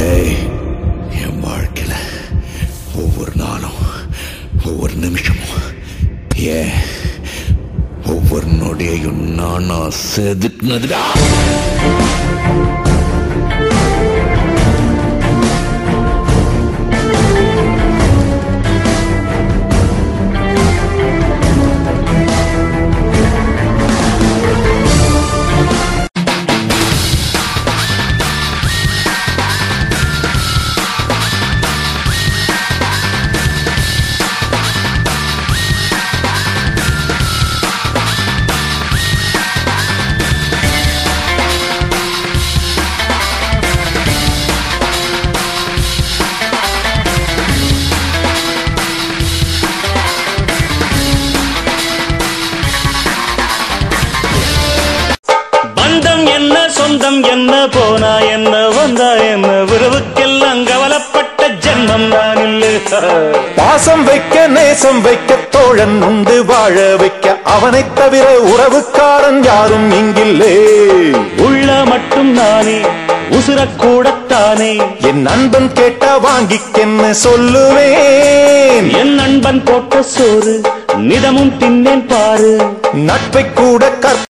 ஏய், என் வாழ்க்கையில ஒவ்வொரு நாளும் ஒவ்வொரு நிமிஷமும் ஏன் ஒவ்வொரு நொடியையும் நானா செதுக்குனதுடா. பந்தம் என்ன சொந்தம் என்ன போனா என்ன வந்தா என்ன உறவுக்கெல்லாம் கவலைப்பட்ட ஜென்மம் நான் இல்லை. பாசம் வைக்க நேசம் வைக்க தோழன் உண்டு வாழ வைக்க அவனை தவிர உறவுக்காரன் யாரும் இங்கில்லே. உள்ள மட்டும் நானே உசுரக்கூடத்தானே என் நண்பன் கேட்டா வாங்கிக்கென்னு சொல்லுவேன். என் நண்பன் போட்ட சோறு நிதமும் தின்னேன் பாரு. நட்பை கூட